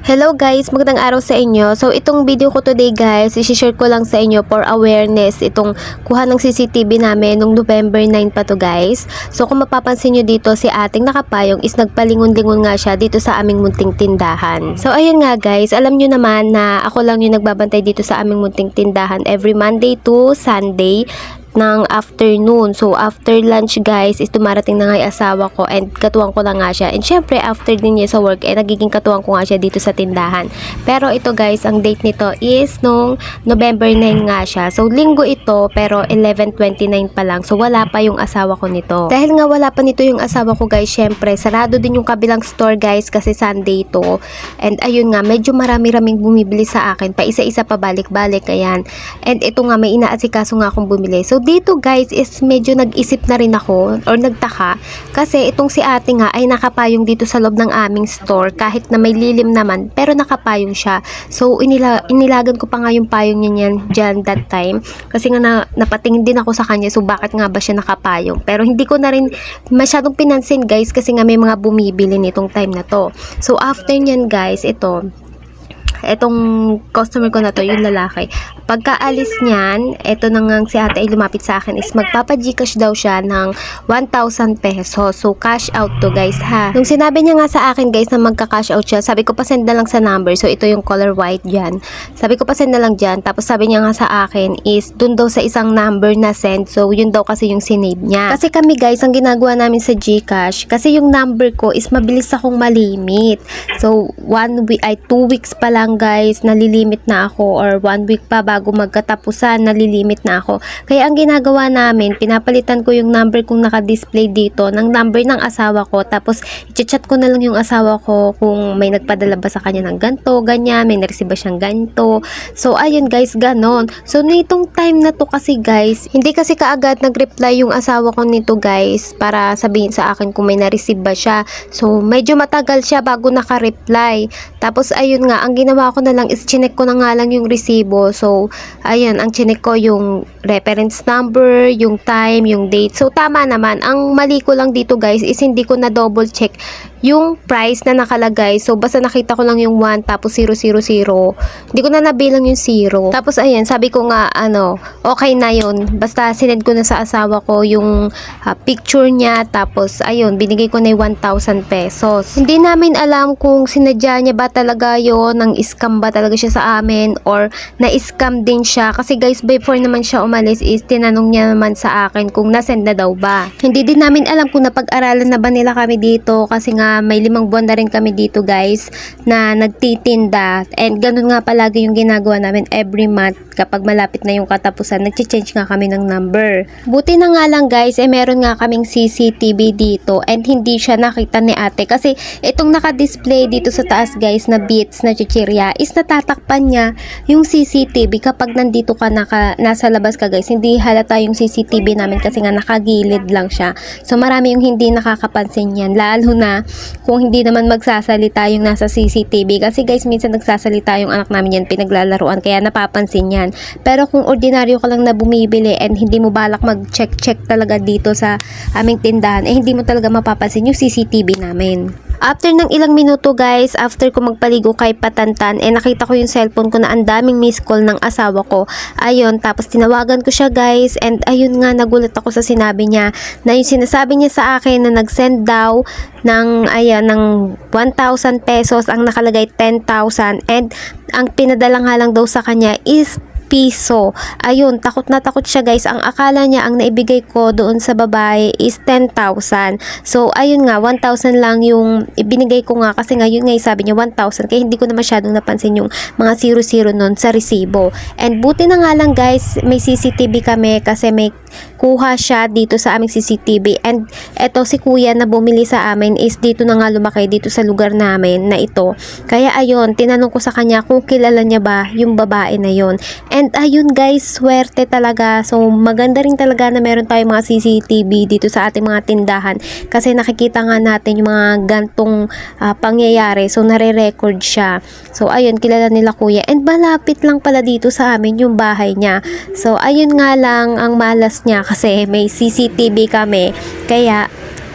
Hello guys, magandang araw sa inyo. So itong video ko today guys, i-share ko lang sa inyo for awareness itong kuha ng CCTV namin nung November 9 pa to guys. So kung mapapansin nyo dito, si ating nakapayong is nagpalingon-lingon nga siya dito sa aming munting tindahan. So ayun nga guys, alam nyo naman na ako lang yung nagbabantay dito sa aming munting tindahan every Monday to Sunday ng afternoon. So after lunch guys is dumarating na nga yung asawa ko and katuwang ko lang nga siya. And syempre after din niya sa work nagiging katuwang ko nga siya dito sa tindahan. Pero ito guys, ang date nito is nung November 9 nga siya. So linggo ito pero 11:29 pa lang. So wala pa yung asawa ko nito. Dahil nga wala pa nito yung asawa ko guys, syempre sarado din yung kabilang store guys kasi Sunday to. And ayun nga, medyo marami-raming bumibili sa akin. Pa isa-isa pa balik-balik. Ayan. And ito nga, may inaasikaso nga akong bumili. So dito guys is medyo nag-isip na rin ako or nagtaka kasi itong si ate nga ay nakapayong dito sa loob ng aming store kahit na may lilim naman pero nakapayong siya. So inilagan ko pa nga yung payong niya dyan that time kasi nga napatingin din ako sa kanya, so bakit nga ba siya nakapayong, pero hindi ko na rin masyadong pinansin guys kasi nga may mga bumibili nitong time na to. So after nyan guys, etong customer ko na to, yung lalaki, pagkaalis niyan, eto nang si ate ay lumapit sa akin is magpapa-Gcash daw siya ng 1,000 pesos. So cash out to guys ha. Nung sinabi niya nga sa akin guys na magka-cash out siya, sabi ko pa send na lang sa number. So ito yung color white dyan. Sabi ko pa send na lang dyan. Tapos sabi niya nga sa akin is dun daw sa isang number na send. So yun daw kasi yung sinave niya. Kasi kami guys, ang ginagawa namin sa Gcash, kasi yung number ko is mabilis akong malimit. So 2 weeks pa lang guys, nalilimit na ako, or 1 week pa bago magkatapusan, nalilimit na ako. Kaya ang ginagawa namin, pinapalitan ko yung number kong naka-display dito ng number ng asawa ko, tapos i-chat ko na lang yung asawa ko kung may nagpadala ba sa kanya ng ganto, ganyan, may nareceive ba siyang ganto. So ayun guys, ganon. So nitong time na to kasi guys, hindi kasi kaagad nag-reply yung asawa ko nito guys para sabihin sa akin kung may na-receive ba siya. So medyo matagal siya bago naka-reply. Tapos ayun nga, ang ginawa ko na lang is chinek ko na nga lang yung resibo. So ayan, ang chinek ko yung reference number, yung time, yung date. So tama naman. Ang mali ko lang dito guys is hindi ko na double check yung price na nakalagay. So basta nakita ko lang yung 1 tapos 000. Hindi ko na nabilang yung 0. Tapos ayan, sabi ko nga okay na yun. Basta sinend ko na sa asawa ko yung picture niya. Tapos ayun, binigay ko na yung 1,000 pesos. Hindi namin alam kung sinadya niya ba talaga yun, nang scam ba talaga siya sa amin, or na-scam din siya. Kasi guys, before naman siya umalis is tinanong niya naman sa akin kung nasend na daw ba. Hindi din namin alam kung napag-aralan na ba nila kami dito kasi nga may 5 buwan na rin kami dito guys na nagtitinda, and ganun nga palagi yung ginagawa namin every month. Kapag malapit na yung katapusan, nag-change nga kami ng number. Buti na nga lang guys, meron nga kaming CCTV dito and hindi siya nakita ni ate kasi itong naka-display dito sa taas guys na bits na chichirya is natatakpan niya yung CCTV kapag nandito ka nasa labas ka guys. Hindi halata yung CCTV namin kasi nga nakagilid lang siya. So marami yung hindi nakakapansin yan, lalo na kung hindi naman magsasalita yung nasa CCTV. Kasi guys, minsan nagsasalita yung anak namin yan, pinaglalaruan, kaya napapansin yan. Pero kung ordinaryo ka lang na bumibili and hindi mo balak mag-check talaga dito sa aming tindahan, hindi mo talaga mapapansin yung CCTV namin. After ng ilang minuto guys, after ko magpaligo kay Patantan, nakita ko yung cellphone ko na ang daming missed call ng asawa ko. Ayun, tapos tinawagan ko siya guys, and ayun nga, nagulat ako sa sinabi niya, na yung sinasabi niya sa akin na nag-send daw ng 1,000 pesos, ang nakalagay 10,000, and ang pinadala nga lang daw sa kanya is piso. Ayun, takot na takot siya guys. Ang akala niya, ang naibigay ko doon sa babae is 10,000. So ayun nga, 1,000 lang yung ibinigay ko nga kasi nga yun nga sabi niya 1,000, kaya hindi ko na masyadong napansin yung mga 0 nun sa resibo. And buti na nga lang guys, may CCTV kami kasi may kuha siya dito sa aming CCTV, and eto si kuya na bumili sa amin is dito na nga lumaki dito sa lugar namin na ito. Kaya ayun, tinanong ko sa kanya kung kilala niya ba yung babae na yun. And ayun guys, swerte talaga. So maganda rin talaga na meron tayong mga CCTV dito sa ating mga tindahan kasi nakikita nga natin yung mga gantong pangyayari. So nare-record siya. So ayun, kilala nila kuya, and malapit lang pala dito sa amin yung bahay niya. So ayun nga lang, ang malas niya kasi may CCTV kami, kaya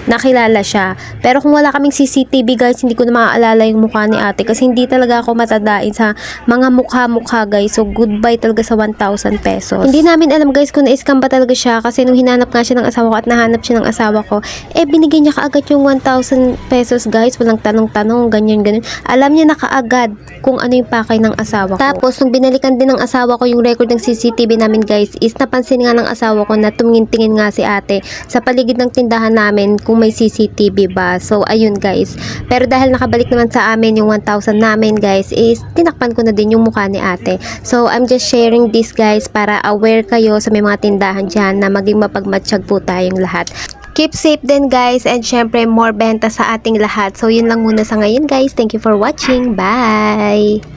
nakilala siya. Pero kung wala kaming CCTV guys, hindi ko na maaalala yung mukha ni ate kasi hindi talaga ako matadain sa mga mukha-mukha guys. So goodbye talaga sa 1,000 pesos. Hindi namin alam guys kung na-scam ba talaga siya kasi nung hinanap nga siya ng asawa ko at nahanap siya ng asawa ko, binigyan niya kaagad yung 1,000 pesos guys. Walang tanong-tanong, ganyan-ganyan. Alam niya na kaagad kung ano yung pakay ng asawa ko. Tapos nung binalikan din ng asawa ko yung record ng CCTV namin guys, is napansin nga ng asawa ko na tumingin-tingin nga si ate sa paligid ng tindahan namin kung may CCTV ba. So, ayun guys. Pero dahil nakabalik naman sa amin yung 1,000 namin guys, is tinakpan ko na din yung mukha ni ate. So, I'm just sharing this guys para aware kayo sa may mga tindahan dyan na maging mapagmatsyag po tayong lahat. Keep safe din guys and syempre more benta sa ating lahat. So, yun lang muna sa ngayon guys. Thank you for watching. Bye!